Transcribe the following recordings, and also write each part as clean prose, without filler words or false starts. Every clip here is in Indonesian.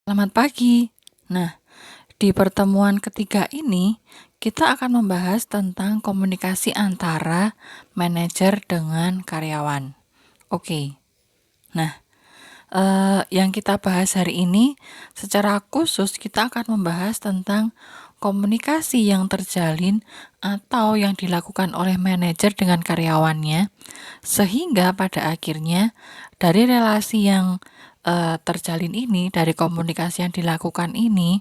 Selamat pagi. Nah, di pertemuan ketiga ini, kita akan membahas tentang komunikasi antara manajer dengan karyawan. Oke, nah, yang kita bahas hari ini, secara khusus kita akan membahas tentang komunikasi yang terjalin atau yang dilakukan oleh manajer dengan karyawannya, sehingga pada akhirnya dari relasi yang terjalin ini, dari komunikasi yang dilakukan ini,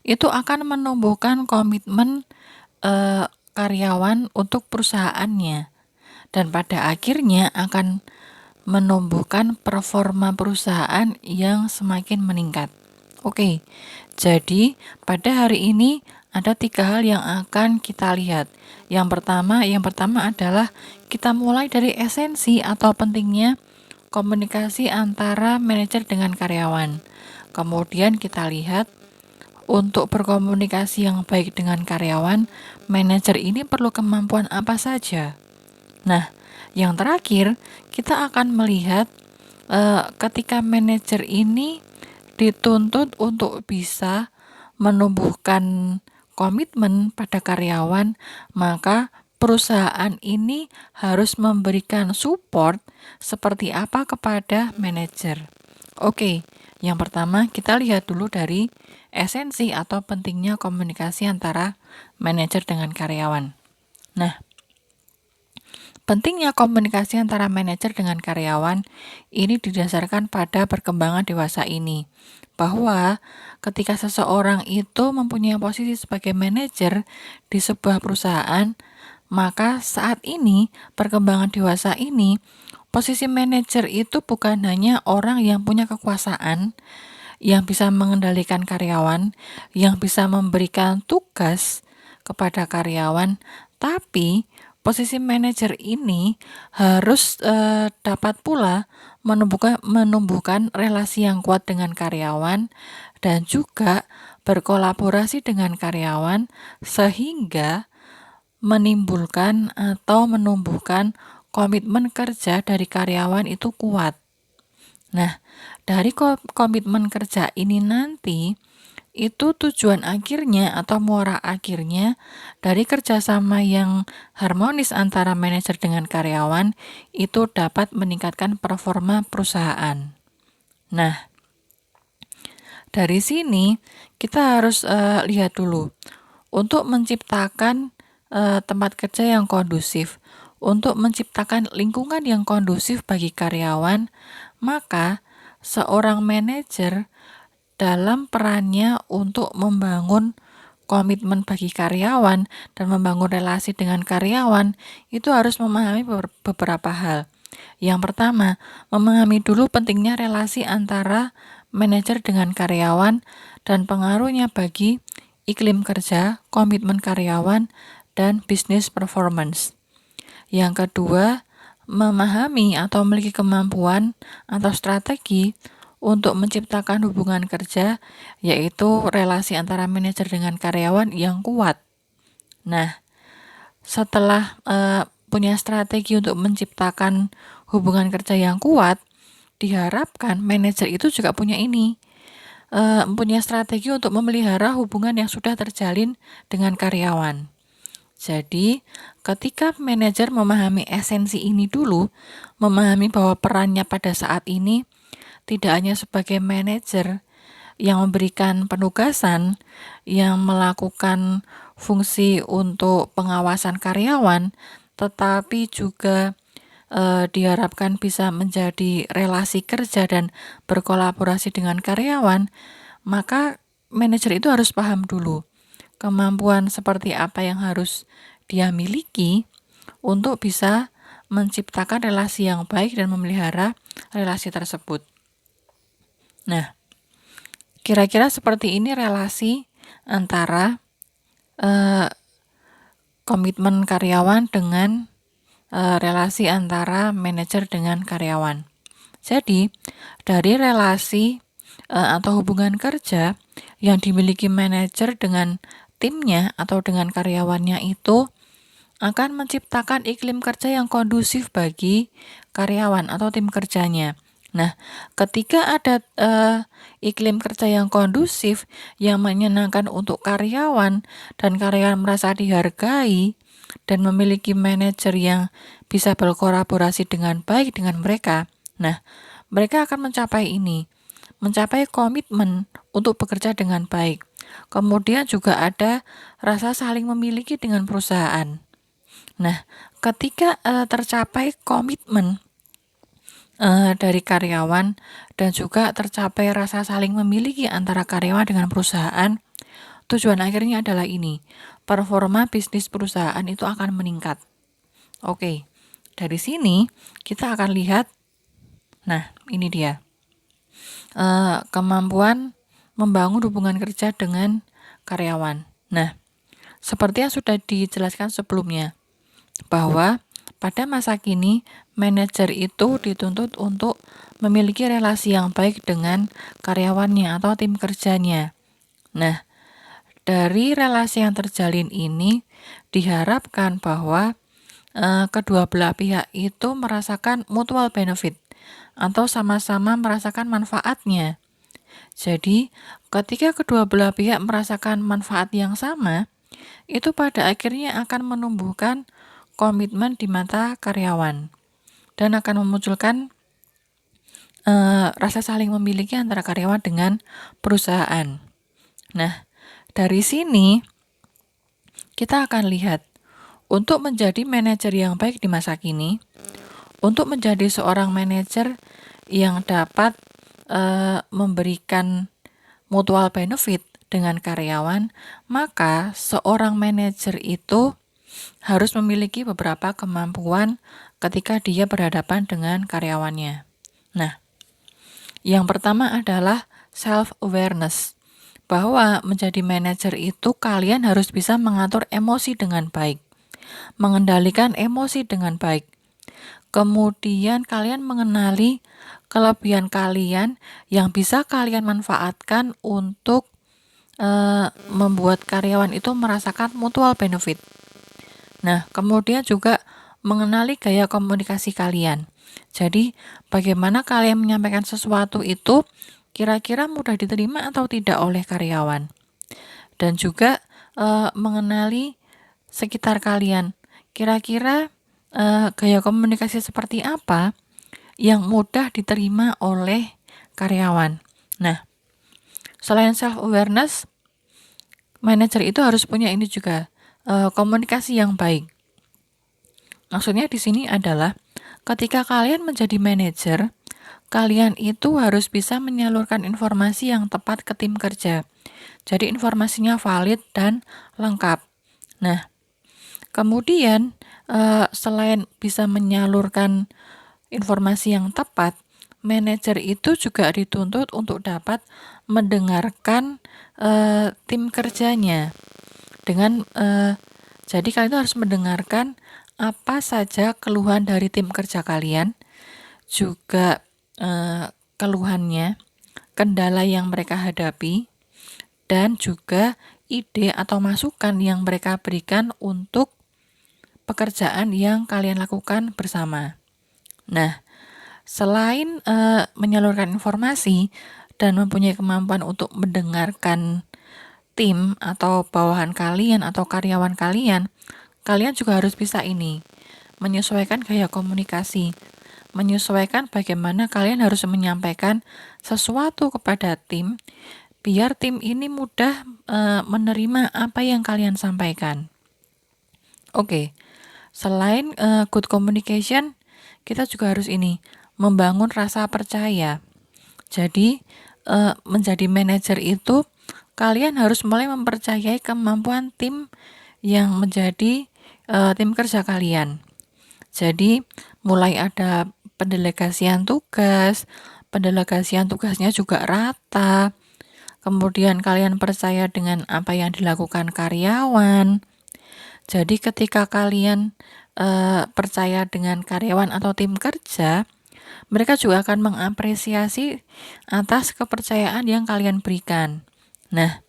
itu akan menumbuhkan komitmen karyawan untuk perusahaannya, dan pada akhirnya akan menumbuhkan performa perusahaan yang semakin meningkat. Oke, jadi pada hari ini ada 3 hal yang akan kita lihat. Yang pertama adalah kita mulai dari esensi atau pentingnya komunikasi antara manajer dengan karyawan. Kemudian kita lihat untuk berkomunikasi yang baik dengan karyawan, manajer ini perlu kemampuan apa saja. Nah, yang terakhir kita akan melihat ketika manajer ini dituntut untuk bisa menumbuhkan komitmen pada karyawan, maka perusahaan ini harus memberikan support seperti apa kepada manajer. Oke, yang pertama kita lihat dulu dari esensi atau pentingnya komunikasi antara manajer dengan karyawan. Nah, pentingnya komunikasi antara manajer dengan karyawan ini didasarkan pada perkembangan dewasa ini, bahwa ketika seseorang itu mempunyai posisi sebagai manajer di sebuah perusahaan, maka saat ini perkembangan dewasa ini, posisi manajer itu bukan hanya orang yang punya kekuasaan, yang bisa mengendalikan karyawan, yang bisa memberikan tugas kepada karyawan, tapi posisi manajer ini harus dapat pula menumbuhkan relasi yang kuat dengan karyawan dan juga berkolaborasi dengan karyawan sehingga menimbulkan atau menumbuhkan komitmen kerja dari karyawan itu kuat. Nah, dari komitmen kerja ini nanti, itu tujuan akhirnya atau muara akhirnya dari kerjasama yang harmonis antara manajer dengan karyawan itu dapat meningkatkan performa perusahaan. Nah, dari sini kita harus lihat dulu untuk menciptakan tempat kerja yang kondusif, untuk menciptakan lingkungan yang kondusif bagi karyawan, maka seorang manajer dalam perannya untuk membangun komitmen bagi karyawan dan membangun relasi dengan karyawan itu harus memahami beberapa hal. Yang pertama, memahami dulu pentingnya relasi antara manajer dengan karyawan dan pengaruhnya bagi iklim kerja, komitmen karyawan, dan bisnis performance. Yang kedua, memahami atau memiliki kemampuan atau strategi untuk menciptakan hubungan kerja, yaitu relasi antara manajer dengan karyawan yang kuat. Nah, setelah punya strategi untuk menciptakan hubungan kerja yang kuat, diharapkan manajer itu juga punya punya strategi untuk memelihara hubungan yang sudah terjalin dengan karyawan. Jadi, ketika manajer memahami esensi ini dulu, memahami bahwa perannya pada saat ini tidak hanya sebagai manajer yang memberikan penugasan, yang melakukan fungsi untuk pengawasan karyawan, tetapi juga diharapkan bisa menjadi relasi kerja dan berkolaborasi dengan karyawan, maka manajer itu harus paham dulu kemampuan seperti apa yang harus dia miliki untuk bisa menciptakan relasi yang baik dan memelihara relasi tersebut. Nah, kira-kira seperti ini relasi antara komitmen karyawan dengan relasi antara manajer dengan karyawan. Jadi, dari relasi atau hubungan kerja yang dimiliki manajer dengan timnya atau dengan karyawannya itu akan menciptakan iklim kerja yang kondusif bagi karyawan atau tim kerjanya. Nah, ketika ada iklim kerja yang kondusif, yang menyenangkan untuk karyawan, dan karyawan merasa dihargai, dan memiliki manajer yang bisa berkolaborasi dengan baik dengan mereka, nah, mereka akan mencapai komitmen untuk bekerja dengan baik. Kemudian juga ada rasa saling memiliki dengan perusahaan. Nah, ketika tercapai komitmen dari karyawan dan juga tercapai rasa saling memiliki antara karyawan dengan perusahaan, tujuan akhirnya adalah ini, performa bisnis perusahaan itu akan meningkat. Oke, dari sini kita akan lihat, nah ini dia, kemampuan membangun hubungan kerja dengan karyawan. Nah, seperti yang sudah dijelaskan sebelumnya, bahwa pada masa kini manajer itu dituntut untuk memiliki relasi yang baik dengan karyawannya atau tim kerjanya. Nah, dari relasi yang terjalin ini diharapkan bahwa kedua belah pihak itu merasakan mutual benefit atau sama-sama merasakan manfaatnya. Jadi, ketika kedua belah pihak merasakan manfaat yang sama, itu pada akhirnya akan menumbuhkan komitmen di mata karyawan dan akan memunculkan rasa saling memiliki antara karyawan dengan perusahaan. Nah, dari sini kita akan lihat, untuk menjadi manajer yang baik di masa kini, untuk menjadi seorang manajer yang dapat memberikan mutual benefit dengan karyawan, maka seorang manajer itu harus memiliki beberapa kemampuan ketika dia berhadapan dengan karyawannya. Nah, yang pertama adalah self-awareness, bahwa menjadi manajer itu kalian harus bisa mengatur emosi dengan baik, mengendalikan emosi dengan baik. Kemudian kalian mengenali kelebihan kalian yang bisa kalian manfaatkan untuk membuat karyawan itu merasakan mutual benefit. Nah, kemudian juga mengenali gaya komunikasi kalian. Jadi, bagaimana kalian menyampaikan sesuatu itu kira-kira mudah diterima atau tidak oleh karyawan. Dan juga mengenali sekitar kalian. Kira-kira gaya komunikasi seperti apa yang mudah diterima oleh karyawan. Nah, selain self-awareness, manajer itu harus punya ini juga, komunikasi yang baik. Maksudnya di sini adalah ketika kalian menjadi manajer, kalian itu harus bisa menyalurkan informasi yang tepat ke tim kerja. Jadi informasinya valid dan lengkap. Nah, kemudian selain bisa menyalurkan informasi yang tepat, manajer itu juga dituntut untuk dapat mendengarkan tim kerjanya. Jadi kalian harus mendengarkan apa saja keluhan dari tim kerja kalian, juga keluhannya, kendala yang mereka hadapi, dan juga ide atau masukan yang mereka berikan untuk pekerjaan yang kalian lakukan bersama. Nah, selain menyalurkan informasi dan mempunyai kemampuan untuk mendengarkan tim atau bawahan kalian atau karyawan kalian, kalian juga harus bisa menyesuaikan gaya komunikasi, menyesuaikan bagaimana kalian harus menyampaikan sesuatu kepada tim, biar tim ini mudah menerima apa yang kalian sampaikan. Oke, selain good communication, kita juga harus membangun rasa percaya. Jadi, menjadi manajer itu, kalian harus mulai mempercayai kemampuan tim yang menjadi tim kerja kalian. Jadi, mulai ada pendelegasian tugasnya juga rata. Kemudian kalian percaya dengan apa yang dilakukan karyawan. Jadi, ketika kalian percaya dengan karyawan atau tim kerja, mereka juga akan mengapresiasi atas kepercayaan yang kalian berikan. Nah,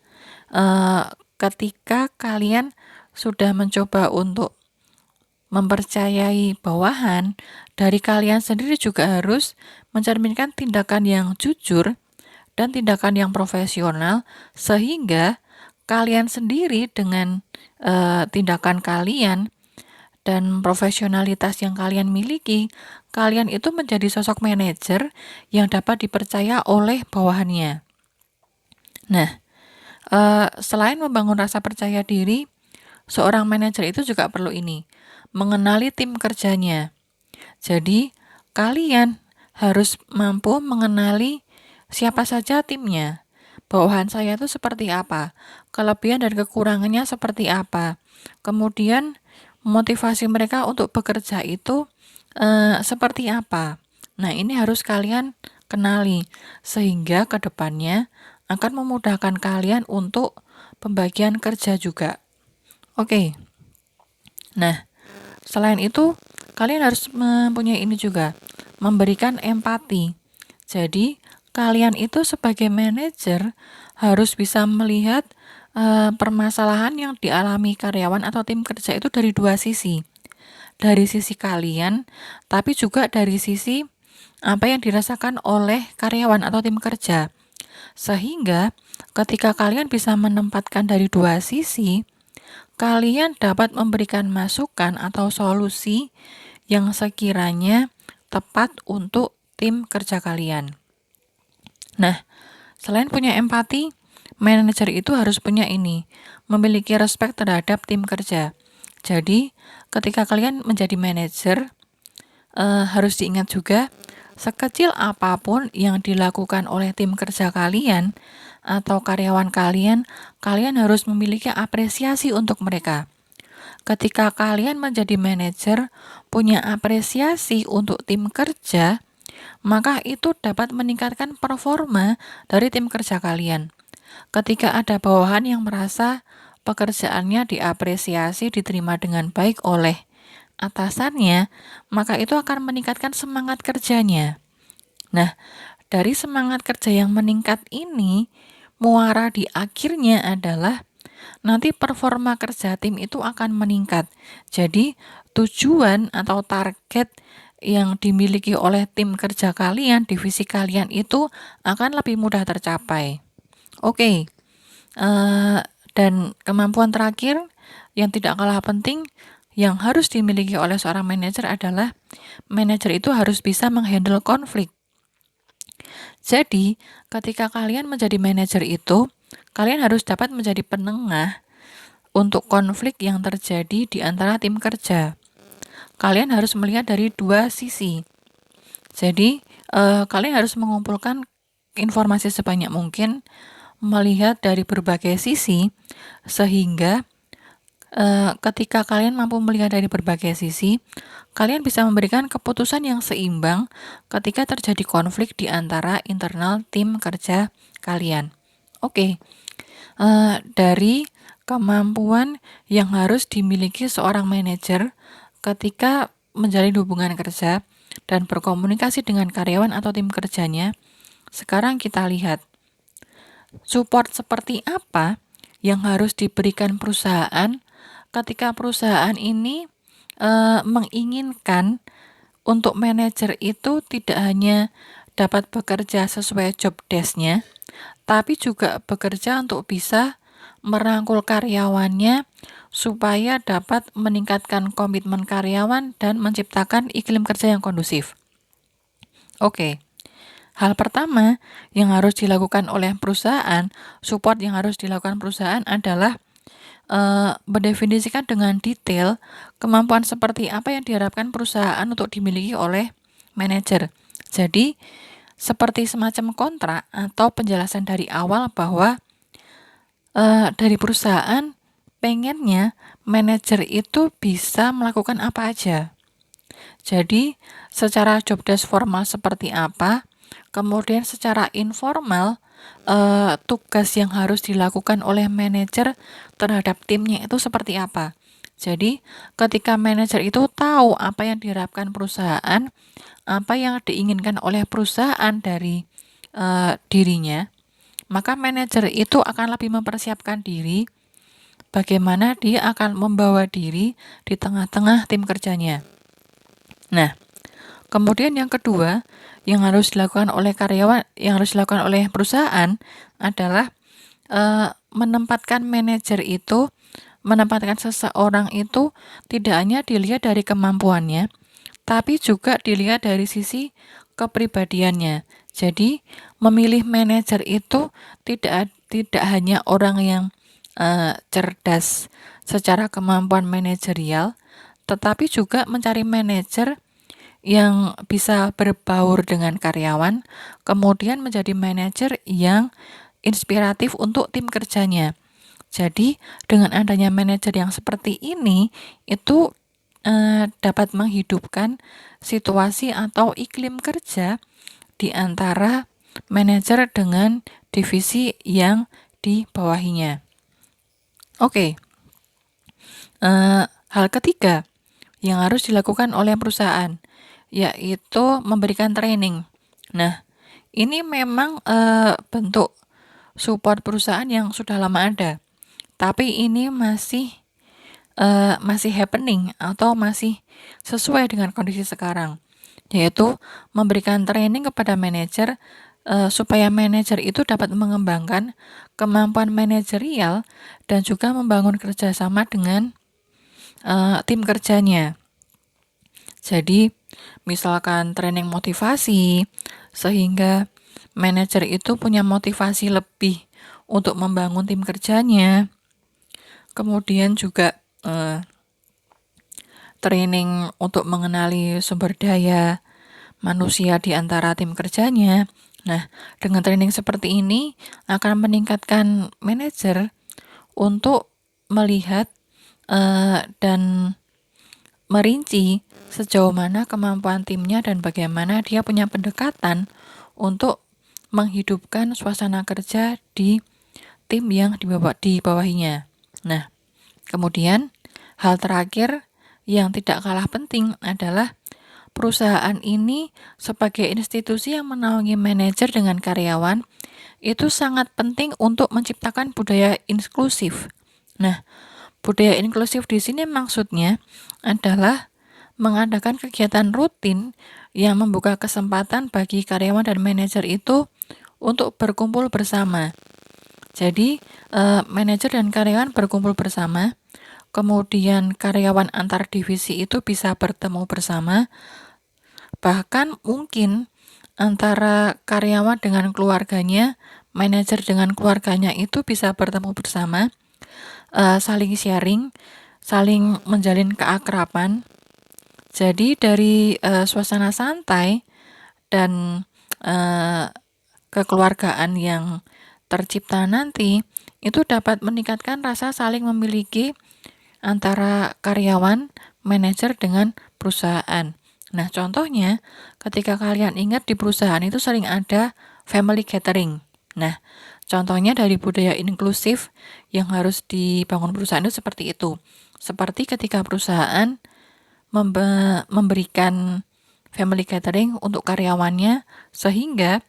ketika kalian sudah mencoba untuk mempercayai bawahan, dari kalian sendiri juga harus mencerminkan tindakan yang jujur dan tindakan yang profesional, sehingga kalian sendiri dengan tindakan kalian dan profesionalitas yang kalian miliki, kalian itu menjadi sosok manajer yang dapat dipercaya oleh bawahannya. Nah, selain membangun rasa percaya diri, seorang manajer itu juga perlu mengenali tim kerjanya. Jadi, kalian harus mampu mengenali siapa saja timnya. Bawahan saya itu seperti apa, kelebihan dan kekurangannya seperti apa. Kemudian motivasi mereka untuk bekerja itu seperti apa. Nah, ini harus kalian kenali sehingga ke depannya akan memudahkan kalian untuk pembagian kerja juga. Oke. Nah, selain itu, kalian harus mempunyai ini juga, memberikan empati. Jadi, kalian itu sebagai manajer harus bisa melihat permasalahan yang dialami karyawan atau tim kerja itu dari dua sisi. Dari sisi kalian, tapi juga dari sisi apa yang dirasakan oleh karyawan atau tim kerja. Sehingga ketika kalian bisa menempatkan dari dua sisi, kalian dapat memberikan masukan atau solusi yang sekiranya tepat untuk tim kerja kalian. Nah, selain punya empati, manajer itu harus punya memiliki respect terhadap tim kerja. Jadi, ketika kalian menjadi manajer, harus diingat juga, sekecil apapun yang dilakukan oleh tim kerja kalian atau karyawan kalian, kalian harus memiliki apresiasi untuk mereka. Ketika kalian menjadi manajer, punya apresiasi untuk tim kerja, maka itu dapat meningkatkan performa dari tim kerja kalian. Ketika ada bawahan yang merasa pekerjaannya diapresiasi, diterima dengan baik oleh atasannya, maka itu akan meningkatkan semangat kerjanya. Nah, dari semangat kerja yang meningkat ini, muara di akhirnya adalah nanti performa kerja tim itu akan meningkat. Jadi, tujuan atau target yang dimiliki oleh tim kerja kalian, divisi kalian itu akan lebih mudah tercapai. Oke, dan kemampuan terakhir yang tidak kalah penting yang harus dimiliki oleh seorang manajer adalah manajer itu harus bisa menghandle konflik. Jadi, ketika kalian menjadi manajer itu, kalian harus dapat menjadi penengah untuk konflik yang terjadi di antara tim kerja. Kalian harus melihat dari dua sisi. Jadi, kalian harus mengumpulkan informasi sebanyak mungkin, melihat dari berbagai sisi, sehingga ketika kalian mampu melihat dari berbagai sisi, kalian bisa memberikan keputusan yang seimbang ketika terjadi konflik di antara internal tim kerja kalian. Oke, dari kemampuan yang harus dimiliki seorang manajer ketika menjalin hubungan kerja dan berkomunikasi dengan karyawan atau tim kerjanya, sekarang kita lihat support seperti apa yang harus diberikan perusahaan ketika perusahaan ini menginginkan untuk manajer itu tidak hanya dapat bekerja sesuai job desk-nya, tapi juga bekerja untuk bisa merangkul karyawannya supaya dapat meningkatkan komitmen karyawan dan menciptakan iklim kerja yang kondusif. Oke. Hal pertama yang harus dilakukan oleh perusahaan, support yang harus dilakukan perusahaan adalah mendefinisikan dengan detail kemampuan seperti apa yang diharapkan perusahaan untuk dimiliki oleh manajer. Jadi, seperti semacam kontrak atau penjelasan dari awal bahwa dari perusahaan pengennya manajer itu bisa melakukan apa aja. Jadi, secara job desk formal seperti apa, kemudian secara informal tugas yang harus dilakukan oleh manajer terhadap timnya itu seperti apa. Jadi, ketika manajer itu tahu apa yang diharapkan perusahaan, apa yang diinginkan oleh perusahaan dari dirinya, maka manajer itu akan lebih mempersiapkan diri bagaimana dia akan membawa diri di tengah-tengah tim kerjanya. Nah, kemudian yang kedua yang harus dilakukan oleh karyawan, yang harus dilakukan oleh perusahaan adalah menempatkan seseorang itu tidak hanya dilihat dari kemampuannya, tapi juga dilihat dari sisi kepribadiannya. Jadi, memilih manajer itu tidak hanya orang yang cerdas secara kemampuan manajerial, tetapi juga mencari manajer yang bisa berbaur dengan karyawan, kemudian menjadi manajer yang inspiratif untuk tim kerjanya. Jadi, dengan adanya manajer yang seperti ini, itu dapat menghidupkan situasi atau iklim kerja di antara manajer dengan divisi yang di bawahinya. Oke, hal ketiga yang harus dilakukan oleh perusahaan yaitu memberikan training. Nah, ini memang bentuk support perusahaan yang sudah lama ada, tapi ini masih happening atau masih sesuai dengan kondisi sekarang, yaitu memberikan training kepada manajer supaya manajer itu dapat mengembangkan kemampuan manajerial dan juga membangun kerjasama dengan tim kerjanya. Jadi, misalkan training motivasi, sehingga manajer itu punya motivasi lebih untuk membangun tim kerjanya. Kemudian juga training untuk mengenali sumber daya manusia di antara tim kerjanya. Nah, dengan training seperti ini akan meningkatkan manajer untuk melihat dan merinci sejauh mana kemampuan timnya dan bagaimana dia punya pendekatan untuk menghidupkan suasana kerja di tim yang di bawahinya. Nah, kemudian hal terakhir yang tidak kalah penting adalah perusahaan ini sebagai institusi yang menaungi manajer dengan karyawan itu sangat penting untuk menciptakan budaya inklusif. Nah, budaya inklusif di sini maksudnya adalah mengadakan kegiatan rutin yang membuka kesempatan bagi karyawan dan manajer itu untuk berkumpul bersama. Jadi, manajer dan karyawan berkumpul bersama, kemudian karyawan antar divisi itu bisa bertemu bersama, bahkan mungkin antara karyawan dengan keluarganya, manajer dengan keluarganya itu bisa bertemu bersama, saling sharing, saling menjalin keakraban. Jadi dari suasana santai dan kekeluargaan yang tercipta nanti itu dapat meningkatkan rasa saling memiliki antara karyawan, manajer dengan perusahaan. Nah, contohnya ketika kalian ingat di perusahaan itu sering ada family gathering. Nah, contohnya dari budaya inklusif yang harus dibangun perusahaan itu seperti itu. Seperti ketika perusahaan memberikan family gathering untuk karyawannya, sehingga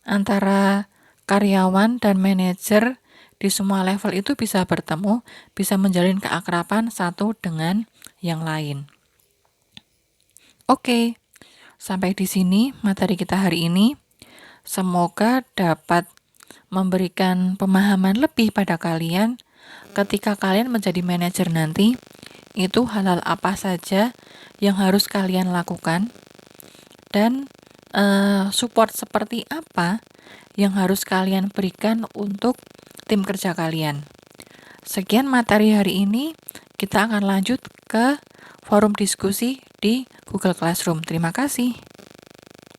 antara karyawan dan manajer di semua level itu bisa bertemu, bisa menjalin keakraban satu dengan yang lain. Oke, sampai di sini materi kita hari ini. Semoga dapat memberikan pemahaman lebih pada kalian ketika kalian menjadi manajer nanti, itu hal-hal apa saja yang harus kalian lakukan dan support seperti apa yang harus kalian berikan untuk tim kerja kalian. Sekian materi hari ini, kita akan lanjut ke forum diskusi di Google Classroom. Terima kasih.